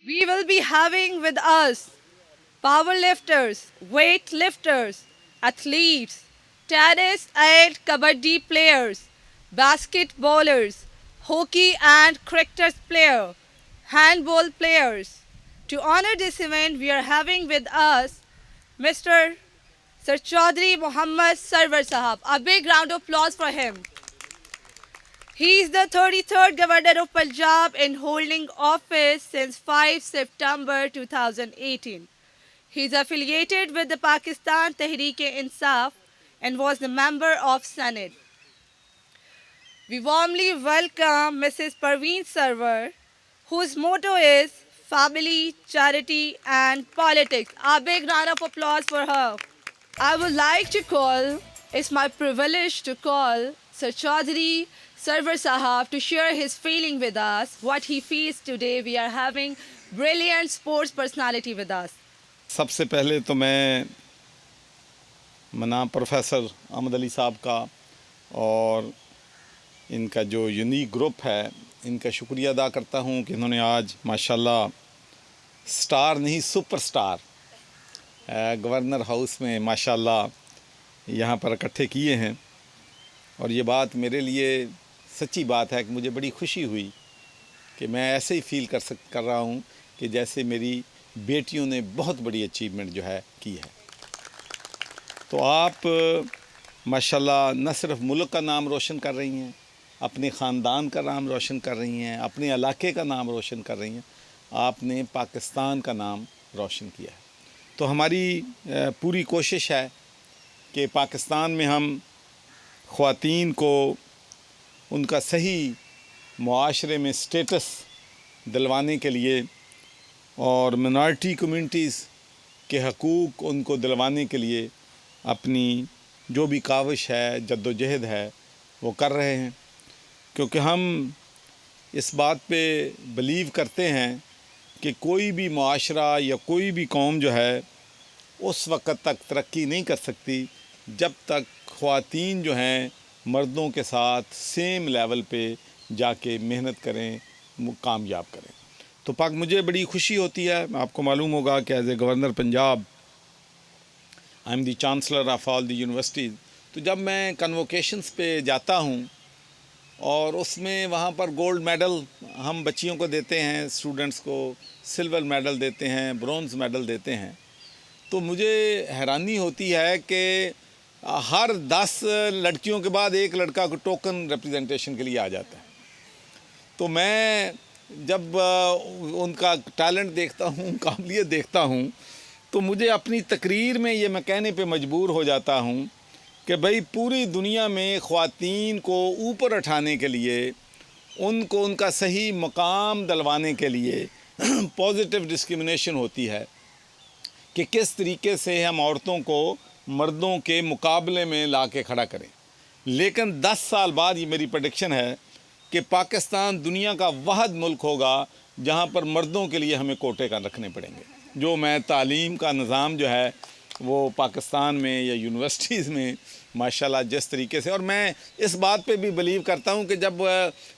We will be having with us powerlifters, weightlifters, athletes, tennis and kabaddi players, basketballers, hockey and cricket players, handball players. To honor this event, we are having with us Mr. Sir Chaudhry Mohammad Sarwar Sahab. A big round of applause for him. He is the 33rd Governor of Punjab and holding office since 5 September 2018. He is affiliated with the Pakistan Tehreek-e-Insaf and was the member of Senate. We warmly welcome Mrs. Parveen Sarwar, whose motto is family, charity and politics. A big round of applause for her. I would like to call, it's my privilege to call Sir Chaudhry Sarwar Sahab to share his feeling with us, what he feels today. We are having brilliant sports personality with us. सबसे पहले तो मैं मना professor Ahmad Ali साहब का और इनका जो यूनिक ग्रुप है इनका शुक्रिया अदा करता हूँ कि इन्होंने आज माशाल्लाह स्टार नहीं सुपरस्टार गवर्नर हाउस में माशाल्लाह यहाँ पर इकट्ठे किए हैं। और ये बात मेरे लिए सच्ची बात है कि मुझे बड़ी खुशी हुई कि मैं ऐसे ही फील कर रहा हूँ कि जैसे मेरी बेटियों ने बहुत बड़ी अचीवमेंट जो है की है। तो आप माशाल्लाह न सिर्फ मुल्क का नाम रोशन कर रही हैं, अपने ख़ानदान का नाम रोशन कर रही हैं, अपने इलाके का नाम रोशन कर रही हैं, आपने पाकिस्तान का नाम रोशन किया है। तो हमारी पूरी कोशिश है कि पाकिस्तान में हम ख़वातीन को उनका सही मुआशरे में स्टेटस दिलवाने के लिए और मिनॉरिटी कम्युनिटीज़ के हकूक़ उनको दिलवाने के लिए अपनी जो भी काविश है, जद्दोजहद है, वो कर रहे हैं। क्योंकि हम इस बात पे बिलीव करते हैं कि कोई भी मुआशरा या कोई भी कौम जो है उस वक़्त तक तरक्की नहीं कर सकती जब तक ख़वातीन जो हैं मर्दों के साथ सेम लेवल पे जाके मेहनत करें, कामयाब करें। तो पाक मुझे बड़ी खुशी होती है, आपको मालूम होगा कि as a governor Punjab I am the chancellor of all the universities. तो जब मैं कन्वोकेशंस पे जाता हूँ और उसमें वहाँ पर गोल्ड मेडल हम बच्चियों को देते हैं, स्टूडेंट्स को सिल्वर मेडल देते हैं, ब्रॉन्ज़ मेडल देते हैं, तो मुझे हैरानी होती है कि हर 10 लड़कियों के बाद एक लड़का को टोकन रिप्रेजेंटेशन के लिए आ जाता है। तो मैं जब उनका टैलेंट देखता हूँ, काबिलियत देखता हूँ, तो मुझे अपनी तकरीर में ये मैं कहने पे मजबूर हो जाता हूँ कि भाई पूरी दुनिया में ख़वातीन को ऊपर उठाने के लिए, उनको उनका सही मकाम दिलवाने के लिए पॉजिटिव डिस्क्रिमिनेशन होती है कि किस तरीके से हम औरतों को मर्दों के मुकाबले में ला के खड़ा करें। लेकिन 10 साल बाद ये मेरी प्रेडिक्शन है कि पाकिस्तान दुनिया का वाहिद मुल्क होगा जहाँ पर मर्दों के लिए हमें कोटे का रखने पड़ेंगे। जो मैं तालीम का निज़ाम जो है वो पाकिस्तान में या यूनिवर्सिटीज़ में माशाल्लाह जिस तरीके से, और मैं इस बात पे भी बिलीव करता हूँ कि जब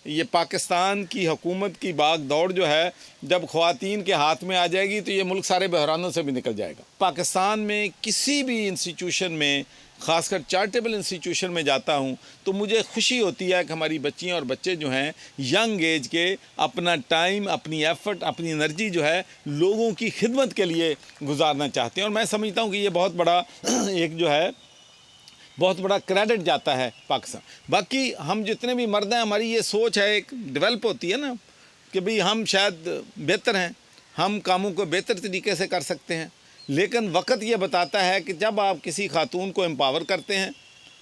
ये पाकिस्तान की हुकूमत की भाग दौड़ जो है जब ख़वातीन के हाथ में आ जाएगी तो ये मुल्क सारे बहरानों से भी निकल जाएगा। पाकिस्तान में किसी भी इंस्टीट्यूशन में, ख़ासकर चैरिटेबल इंस्टीट्यूशन में जाता हूँ तो मुझे खुशी होती है कि हमारी बच्चियाँ और बच्चे जो हैं यंग एज के अपना टाइम, अपनी एफ़र्ट, अपनी एनर्जी जो है लोगों की खिदमत के लिए गुजारना चाहते हैं। और मैं समझता हूँ कि ये बहुत बड़ा एक जो है बहुत बड़ा क्रेडिट जाता है पाकिस्तान। बाकी हम जितने भी मर्द हैं, हमारी ये सोच है एक डेवलप होती है ना कि भाई हम शायद बेहतर हैं, हम कामों को बेहतर तरीके से कर सकते हैं। लेकिन वक्त ये बताता है कि जब आप किसी खातून को एम्पावर करते हैं,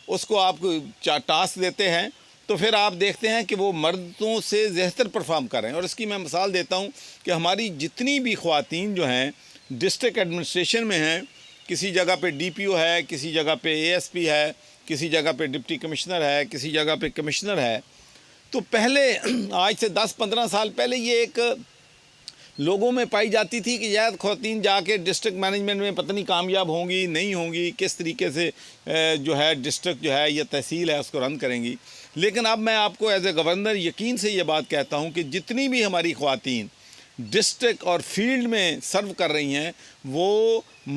उसको आप टास्क देते हैं, तो फिर आप देखते हैं कि वो मर्दों से बेहतर परफॉर्म कर रहे हैं। और इसकी मैं मिसाल देता हूँ कि हमारी जितनी भी ख़वातीन जो हैं डिस्ट्रिक्ट एडमिनिस्ट्रेशन में हैं, किसी जगह पे डीपीओ है, किसी जगह पे एएसपी है, किसी जगह पे डिप्टी कमिश्नर है, किसी जगह पे कमिश्नर है, तो पहले आज से 10-15 साल पहले ये एक लोगों में पाई जाती थी कि शायद ख़वातीन जाके डिस्ट्रिक्ट मैनेजमेंट में पता नहीं कामयाब होंगी नहीं होंगी, किस तरीके से जो है डिस्ट्रिक्ट जो है या तहसील है उसको रन करेंगी। लेकिन अब मैं आपको एज ए गवर्नर यकीन से ये बात कहता हूँ कि जितनी भी हमारी ख़वातीन ڈسٹرکٹ اور فیلڈ میں سرو کر رہی ہیں وہ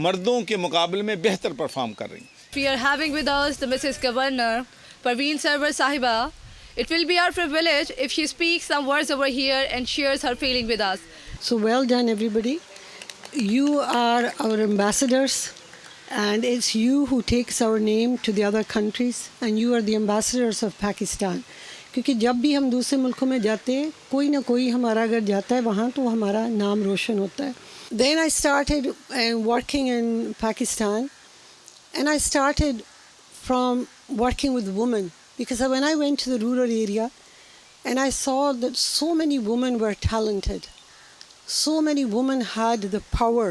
مردوں کے مقابلے میں بہتر پرفارم کر رہی ہیں. We are having with us the Mrs. Governor, Parveen Sarwar Sahiba. It will be our privilege if she speaks some words over here and shares her feeling with us. So well done, everybody. You are our ambassadors, and it's you who takes our name to the other countries, and you are the ambassadors of Pakistan. کیونکہ جب بھی ہم دوسرے ملکوں میں جاتے ہیں کوئی نہ کوئی ہمارا اگر جاتا ہے وہاں تو ہمارا نام روشن ہوتا ہے. Then I started working in Pakistan, and I started from working with women, because when I went to the rural area and I saw that so many women were talented, so many women had the power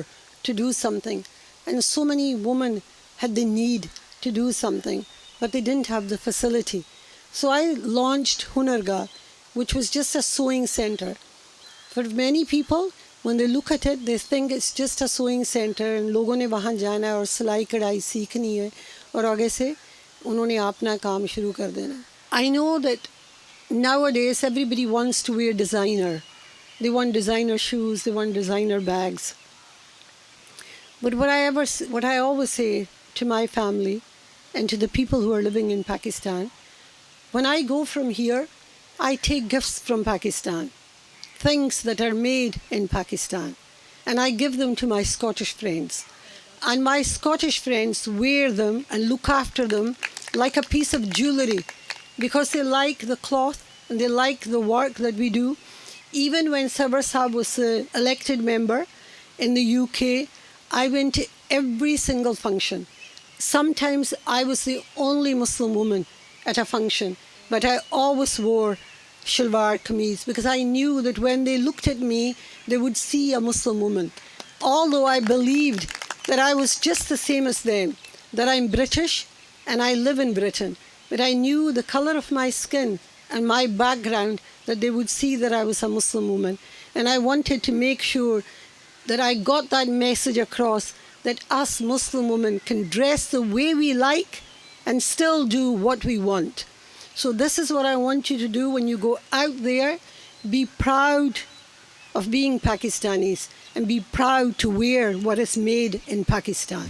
to do something, and so many women had the need to do something, but they didn't have the facility. So I launched Hunargah, which was just a sewing center. For many people, when they look at it, they think it's just a sewing center and لوگوں نے وہاں جانا ہے اور سلائی کڑھائی سیکھنی ہے اور آگے سے انہوں نے اپنا کام شروع کر دینا. I know that nowadays everybody wants to wear designer. They want designer shoes, they want designer bags. But what I always say to my family and to the people who are living in Pakistan, when I go from here, I take gifts from Pakistan, things that are made in Pakistan, and I give them to my Scottish friends. And my Scottish friends wear them and look after them like a piece of jewelry because they like the cloth and they like the work that we do. Even when Sarwar Sahib was an elected member in the UK, I went to every single function. Sometimes I was the only Muslim woman at a function, but I always wore shalwar kameez because I knew that when they looked at me, they would see a Muslim woman. Although I believed that I was just the same as them, that I'm British and I live in Britain, but I knew the color of my skin and my background that they would see that I was a Muslim woman. And I wanted to make sure that I got that message across, that us Muslim women can dress the way we like and still do what we want. So this is what I want you to do when you go out there. Be proud of being Pakistanis and be proud to wear what is made in Pakistan.